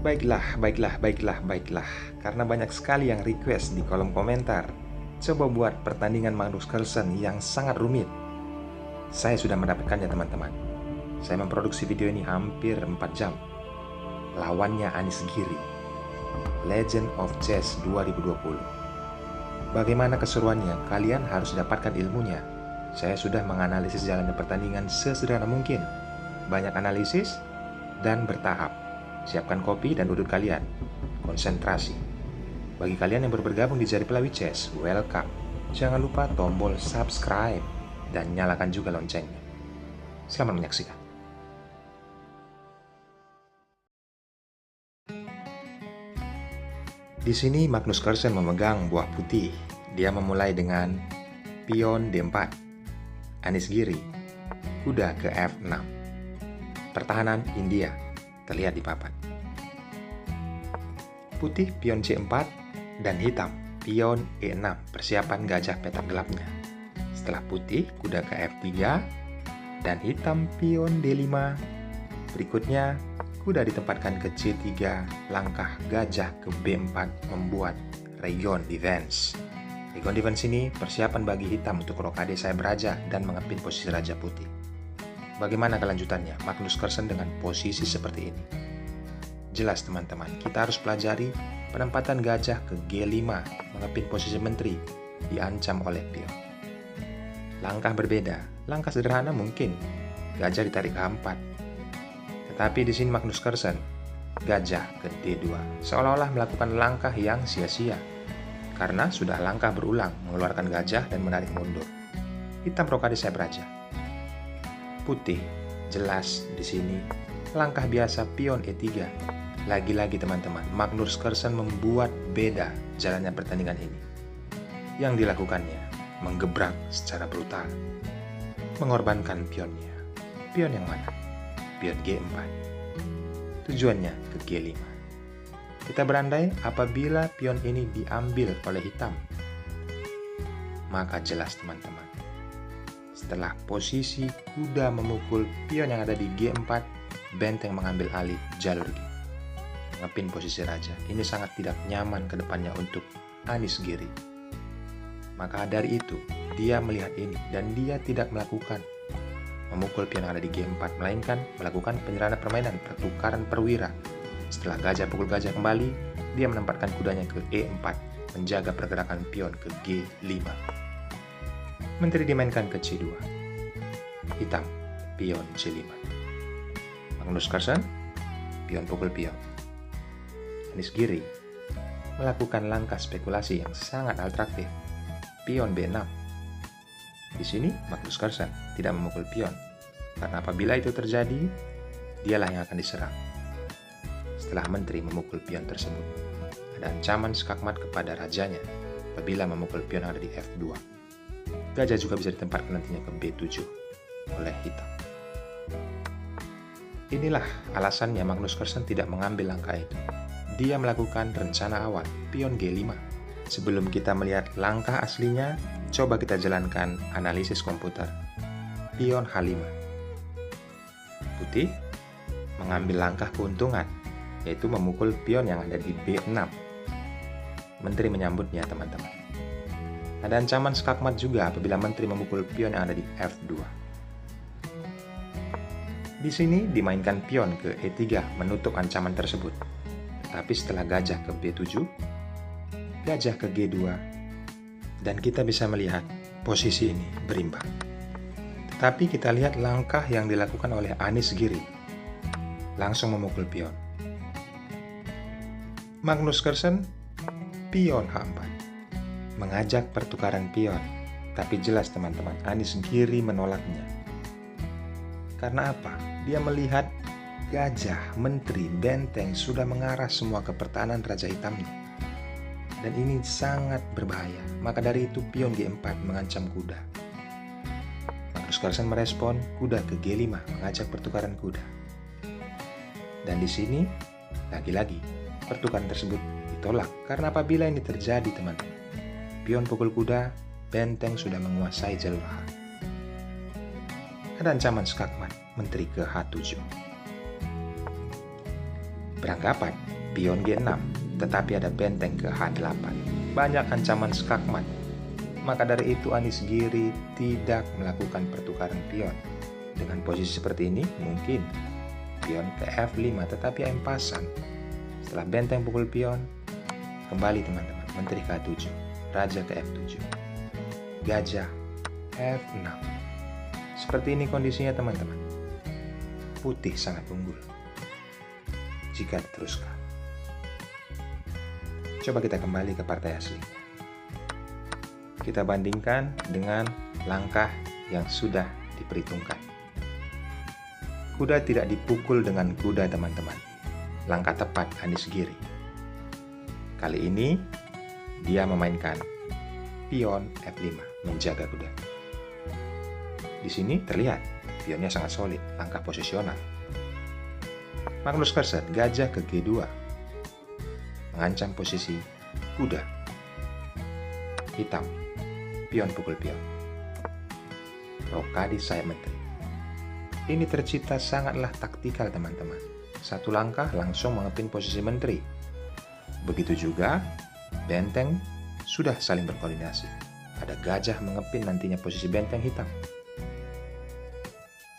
Baiklah. Karena banyak sekali yang request di kolom komentar, coba buat pertandingan Magnus Carlsen yang sangat rumit. Saya sudah mendapatkannya teman-teman. Saya memproduksi video ini hampir 4 jam. Lawannya Anis Giri, Legend of Chess 2020. Bagaimana keseruannya? Kalian harus dapatkan ilmunya. Saya sudah menganalisis jalannya pertandingan sesederhana mungkin. Banyak analisis dan bertahap. Siapkan kopi dan udut kalian. Konsentrasi. Bagi kalian yang baru bergabung di Jari Pelawi Chess, welcome. Jangan lupa tombol subscribe dan nyalakan juga loncengnya. Selamat menyaksikan. Di sini Magnus Carlsen memegang buah putih. Dia memulai dengan pion D4. Anis Giri, kuda ke F6. Pertahanan India terlihat di papan. Putih pion C4 dan hitam pion E6, persiapan gajah petak gelapnya. Setelah putih kuda ke F3 dan hitam pion D5. Berikutnya kuda ditempatkan ke C3, langkah gajah ke B4 membuat Raygon defense. Raygon defense ini persiapan bagi hitam untuk rokade sayap raja dan mengepin posisi raja putih. Bagaimana kelanjutannya Magnus Carlsen dengan posisi seperti ini? Jelas teman-teman, kita harus pelajari penempatan gajah ke G5, mengepin posisi menteri, diancam oleh pion. Langkah berbeda, langkah sederhana mungkin, gajah ditarik ke A4. Tetapi di sini Magnus Carlsen, gajah ke D2, seolah-olah melakukan langkah yang sia-sia, karena sudah langkah berulang, mengeluarkan gajah dan menarik mundur. Hitam rokade sayap raja. Putih, jelas di sini langkah biasa pion E3. Lagi-lagi teman-teman, Magnus Carlsen membuat beda jalannya pertandingan ini. Yang dilakukannya menggebrak secara brutal, mengorbankan pionnya. Pion yang mana? Pion G4. Tujuannya ke G5. Kita berandai apabila pion ini diambil oleh hitam, maka jelas teman-teman, setelah posisi kuda memukul pion yang ada di G4, benteng mengambil alih jalur G, ngepin posisi raja. Ini sangat tidak nyaman ke depannya untuk Anis Giri. Maka dari itu, dia melihat ini dan dia tidak melakukan memukul pion yang ada di G4, melainkan melakukan penyerahan permainan, pertukaran perwira. Setelah gajah pukul gajah kembali, dia menempatkan kudanya ke E4, menjaga pergerakan pion ke G5. Menteri dimainkan ke C2. Hitam, pion C5. Magnus Carlsen, pion pukul pion. Anis Giri melakukan langkah spekulasi yang sangat atraktif. Pion B6. Di sini Magnus Carlsen tidak memukul pion, karena apabila itu terjadi, dialah yang akan diserang. Setelah menteri memukul pion tersebut, ada ancaman skakmat kepada rajanya apabila memukul pion yang ada di F2. Gajah juga bisa ditempatkan nantinya ke B7 oleh hitam. Inilah alasannya Magnus Carlsen tidak mengambil langkah itu. Dia melakukan rencana awal, pion G5. Sebelum kita melihat langkah aslinya, coba kita jalankan analisis komputer. Pion H5. Putih mengambil langkah keuntungan, yaitu memukul pion yang ada di B6. Menteri menyambutnya teman-teman. Ada ancaman skakmat juga apabila menteri memukul pion yang ada di F2. Di sini dimainkan pion ke E3 menutup ancaman tersebut. Tapi setelah gajah ke B7, gajah ke G2, dan kita bisa melihat posisi ini berimbang. Tetapi kita lihat langkah yang dilakukan oleh Anis Giri. Langsung memukul pion. Magnus Carlsen, pion H4. Mengajak pertukaran pion, tapi jelas teman-teman, Anis Giri menolaknya. Karena apa? Dia melihat gajah, menteri, benteng sudah mengarah semua ke pertahanan raja hitamnya. Dan ini sangat berbahaya. Maka dari itu pion G4 mengancam kuda. Magnus Carlsen merespon kuda ke G5, mengajak pertukaran kuda. Dan di sini lagi-lagi pertukaran tersebut ditolak, karena apabila ini terjadi teman-teman, pion pukul kuda, benteng sudah menguasai jalur H. Ada ancaman skakmat, menteri ke H7. Beranggapan pion G6, tetapi ada benteng ke H8. Banyak ancaman skakmat. Maka dari itu Anis-Giri tidak melakukan pertukaran pion. Dengan posisi seperti ini, mungkin pion ke F5, tetapi empasan. Setelah benteng pukul pion, kembali teman-teman, menteri ke H7, raja ke F7, gajah F6. Seperti ini kondisinya teman-teman. Putih sangat unggul jika diteruskan. Coba kita kembali ke partai aslinya. Kita bandingkan dengan langkah yang sudah diperhitungkan. Kuda tidak dipukul dengan kuda teman-teman. Langkah tepat Anis-Giri. Kali ini dia memainkan pion F5 menjaga kuda. Di sini terlihat pionnya sangat solid, langkah posisional. Magnus Carlsen gajah ke G2 mengancam posisi kuda. Hitam, pion pukul pion. Rokade sayap menteri. Ini tercipta sangatlah taktikal teman-teman. Satu langkah langsung mengepin posisi menteri. Begitu juga benteng sudah saling berkoordinasi. Ada gajah mengepin nantinya posisi benteng hitam.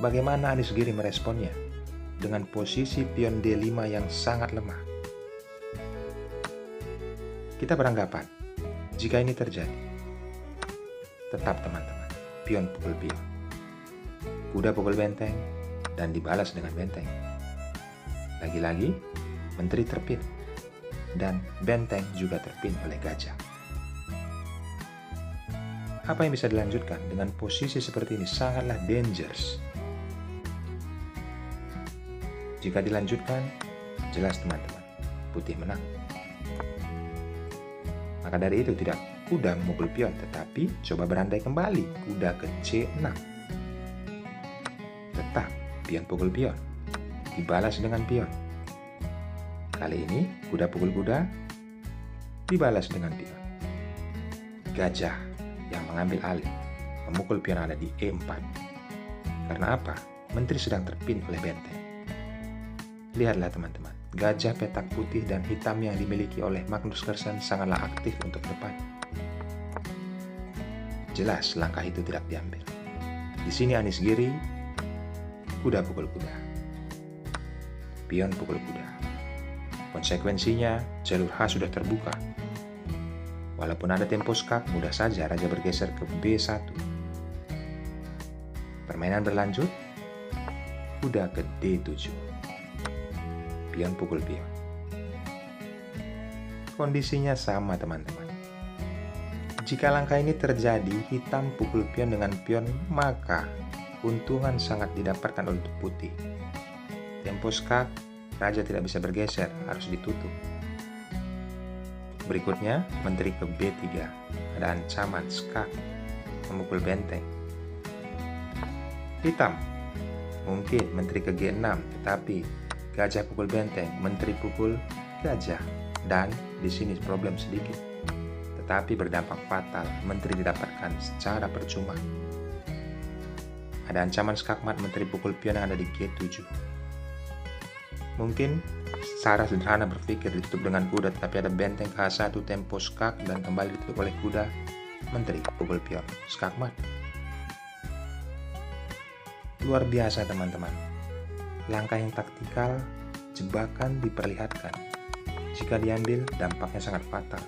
Bagaimana Anis-Giri meresponnya? Dengan posisi pion D5 yang sangat lemah. Kita beranggapan, jika ini terjadi, tetap teman-teman, pion pukul pion. Kuda pukul benteng, dan dibalas dengan benteng. Lagi-lagi, menteri terpin, dan benteng juga terpin oleh gajah. Apa yang bisa dilanjutkan dengan posisi seperti ini sangatlah dangerous. Jika dilanjutkan, jelas teman-teman, putih menang. Maka dari itu tidak kuda memukul pion, tetapi coba berandai kembali, kuda ke C6. Tetap pion pukul pion, dibalas dengan pion. Kali ini kuda pukul kuda, dibalas dengan pion. Gajah yang mengambil alih, memukul pion ada di E4. Karena apa? Menteri sedang terpin oleh benteng. Lihatlah teman-teman, gajah petak putih dan hitam yang dimiliki oleh Magnus Carlsen sangatlah aktif untuk depan. Jelas langkah itu tidak diambil. Di sini Anis-Giri, kuda pukul kuda, pion pukul kuda. Konsekuensinya, jalur H sudah terbuka. Walaupun ada tempo skak, mudah saja raja bergeser ke B1. Permainan berlanjut, kuda ke D7. Pion pukul pion. Kondisinya sama teman-teman. Jika langkah ini terjadi, hitam pukul pion dengan pion, maka keuntungan sangat didapatkan oleh putih. Tempo skak, raja tidak bisa bergeser, harus ditutup. Berikutnya, menteri ke B3. Ada ancaman skak, memukul benteng. Hitam, mungkin menteri ke G6, tetapi gajah pukul benteng, menteri pukul gajah. Dan di sini problem sedikit, tetapi berdampak fatal, menteri didapatkan secara percuma. Ada ancaman skakmat, menteri pukul pion yang ada di G7. Mungkin secara sederhana berpikir ditutup dengan kuda, tetapi ada benteng ke H1, tempo skak, dan kembali ditutup oleh kuda, menteri pukul pion, skakmat. Luar biasa teman-teman. Langkah yang taktikal, jebakan diperlihatkan. Jika diambil, dampaknya sangat fatal.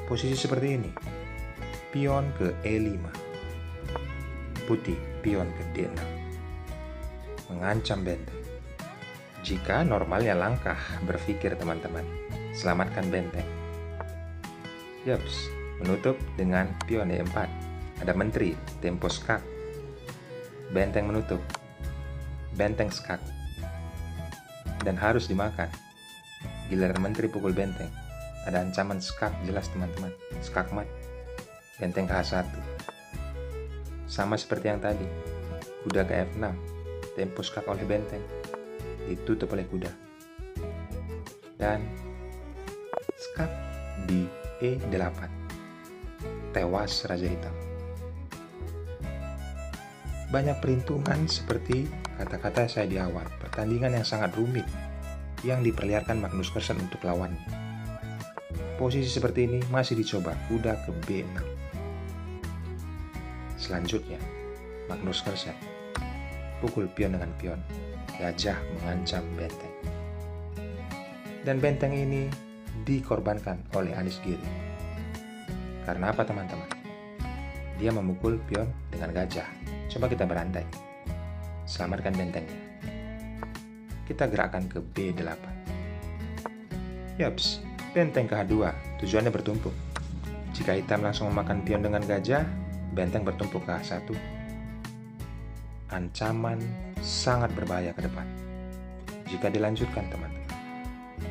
Posisi seperti ini, pion ke E5, putih pion ke D6, mengancam benteng. Jika normalnya langkah berpikir teman-teman, selamatkan benteng. Yaps, menutup dengan pion E4. Ada menteri, tempo skak, benteng menutup, benteng skak, dan harus dimakan. Giliran menteri pukul benteng, ada ancaman skak jelas teman-teman, skakmat, benteng ke H1. Sama seperti yang tadi, kuda ke F6, tempo skak oleh benteng, ditutup oleh kuda, dan skak di E8, tewas raja hitam. Banyak perhitungan seperti kata-kata saya di awal, pertandingan yang sangat rumit. yang diperlihatkan Magnus Carlsen untuk lawannya. Posisi seperti ini masih dicoba kuda ke B6. Selanjutnya, Magnus Carlsen pukul pion dengan pion. Gajah mengancam benteng. Dan benteng ini dikorbankan oleh Anies Giri. Karena apa teman-teman? Dia memukul pion dengan gajah. Coba kita berandai. Selamatkan bentengnya. Kita gerakkan ke B8. Yaps, benteng ke H2, tujuannya bertumpuk. Jika hitam langsung memakan pion dengan gajah, benteng bertumpuk ke H1. Ancaman sangat berbahaya ke depan. Jika dilanjutkan teman-teman,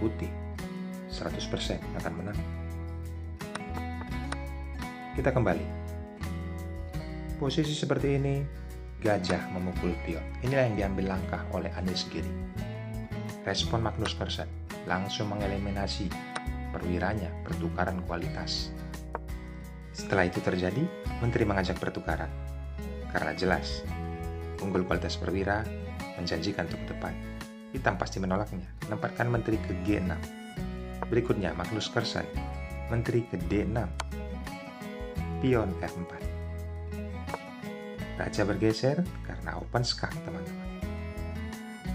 putih 100% akan menang. Kita kembali. Posisi seperti ini, gajah memukul pion. Inilah yang diambil langkah oleh Anies Giri. Respon Magnus Carlsen langsung mengeliminasi perwiranya pertukaran kualitas. Setelah itu terjadi, Menteri mengajak pertukaran. Karena jelas, unggul kualitas perwira menjanjikan untuk ke depan. Hitam pasti menolaknya, menempatkan Menteri ke G6. Berikutnya Magnus Carlsen, Menteri ke D6. Pion ke F4. Raja bergeser karena open skak teman-teman.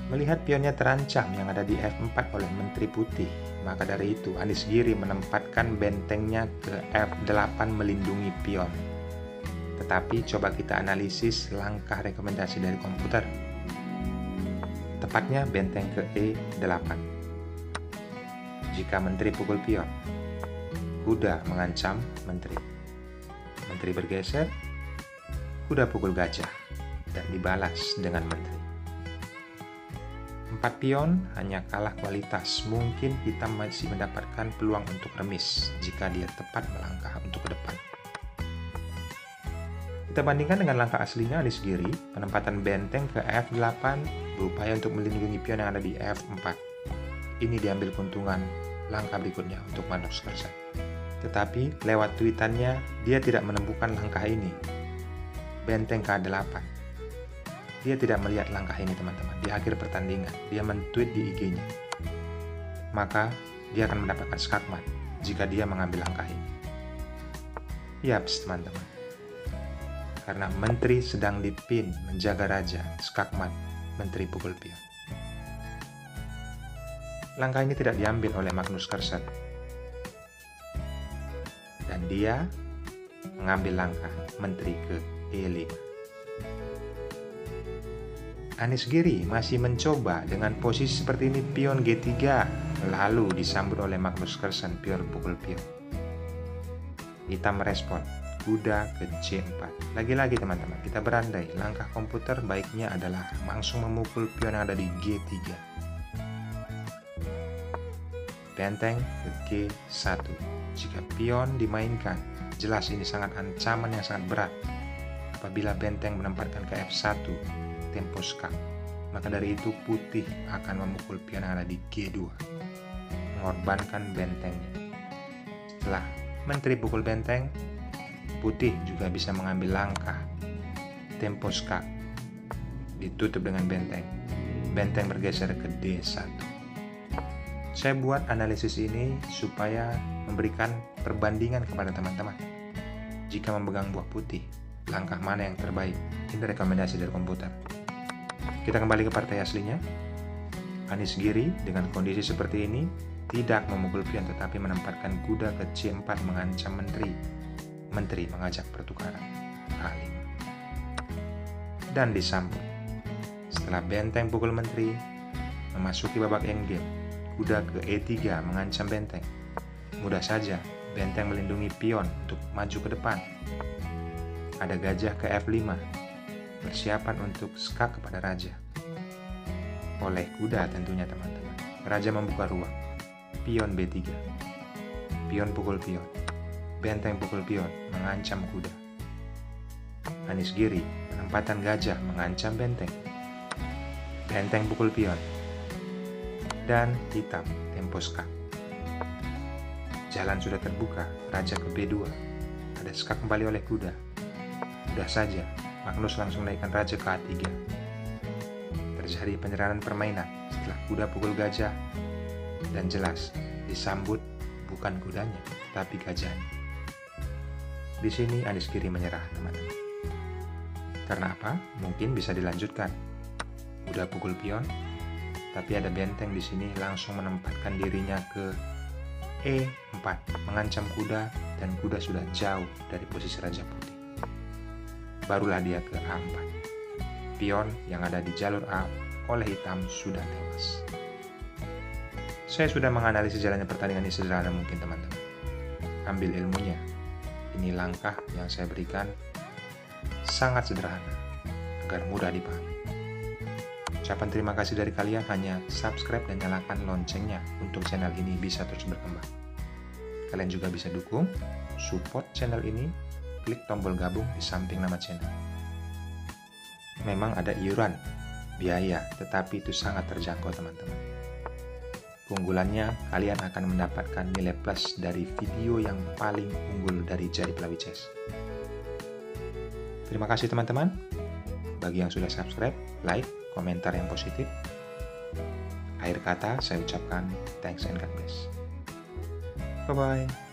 Melihat pionnya terancam yang ada di F4 oleh Menteri Putih, maka dari itu Anies Giri menempatkan bentengnya ke F8 melindungi pion. Tetapi coba kita analisis langkah rekomendasi dari komputer. Tepatnya benteng ke E8. Jika Menteri pukul pion, kuda mengancam Menteri. Menteri bergeser, kuda pukul gajah, dan dibalas dengan Menteri. 4 pion hanya kalah kualitas, mungkin hitam masih mendapatkan peluang untuk remis jika dia tepat melangkah untuk ke depan. Kita bandingkan dengan langkah aslinya Anies Giri, penempatan benteng ke F8 berupaya untuk melindungi pion yang ada di F4. Ini diambil keuntungan langkah berikutnya untuk Magnus Carlsen. Tetapi lewat tweetannya, dia tidak menemukan langkah ini. Benteng ke A8. Dia tidak melihat langkah ini teman-teman. Di akhir pertandingan, dia men-tweet di IG-nya. Maka, dia akan mendapatkan skakmat jika dia mengambil langkah ini. Yaps teman-teman. Karena Menteri sedang dipin menjaga raja, skakmat, Menteri pukul pion. Langkah ini tidak diambil oleh Magnus Carlsen. Dan dia mengambil langkah Menteri ke E5. Anies Giri masih mencoba dengan posisi seperti ini pion G3, lalu disambut oleh Magnus Carlsen pion pukul pion. Hitam merespon, kuda ke C4. Lagi-lagi teman-teman, kita berandai langkah komputer baiknya adalah langsung memukul pion yang ada di G3. Benteng ke G1. Jika pion dimainkan, jelas ini sangat ancaman yang sangat berat. Apabila benteng menempatkan ke F1, tempo skak, maka dari itu putih akan memukul pion yang ada di G2, mengorbankan bentengnya. Setelah Menteri pukul benteng, putih juga bisa mengambil langkah tempo skak, ditutup dengan benteng. Benteng bergeser ke D1. Saya buat analisis ini supaya memberikan perbandingan kepada teman-teman. Jika memegang buah putih, langkah mana yang terbaik? Ini rekomendasi dari komputer. Kita kembali ke partai aslinya. Anies Giri dengan kondisi seperti ini tidak memukul pion tetapi menempatkan kuda ke C4 mengancam Menteri. Menteri mengajak pertukaran A5. Dan disambut. Setelah benteng pukul Menteri, memasuki babak endgame, kuda ke E3 mengancam benteng. Mudah saja, benteng melindungi pion untuk maju ke depan. Ada gajah ke F5, persiapan untuk skak kepada raja. Oleh kuda tentunya teman-teman. Raja membuka ruang. Pion B3. Pion pukul pion. Benteng pukul pion mengancam kuda. Anies Giri, penempatan gajah mengancam benteng. Benteng pukul pion. Dan hitam, tempo skak. Jalan sudah terbuka, raja ke B2. Ada skak kembali oleh kuda. Mudah saja, Magnus langsung naikkan raja ke A3. Terjadi penyerahan permainan setelah kuda pukul gajah, Dan jelas, disambut bukan kudanya, tapi gajahnya. Di sini Anies Giri menyerah, teman-teman. Karena apa? Mungkin bisa dilanjutkan. Udah pukul pion, tapi ada benteng di sini langsung menempatkan dirinya ke E4, mengancam kuda, dan kuda sudah jauh dari posisi Raja Putih. Barulah dia ke A4. Pion yang ada di jalur A oleh hitam sudah tewas. Saya sudah menganalisis jalannya pertandingan ini sederhana mungkin, teman-teman. Ambil ilmunya. Ini langkah yang saya berikan sangat sederhana, agar mudah dipahami. Ucapan terima kasih dari kalian hanya subscribe dan nyalakan loncengnya untuk channel ini bisa terus berkembang. Kalian juga bisa dukung, support channel ini, klik tombol gabung di samping nama channel. Memang ada iuran, biaya, tetapi itu sangat terjangkau, teman-teman. Keunggulannya, kalian akan mendapatkan nilai plus dari video yang paling unggul dari Jari Pelawi Chess. Terima kasih, teman-teman. Bagi yang sudah subscribe, like, komentar yang positif. Akhir kata, saya ucapkan thanks and God bless. Bye-bye.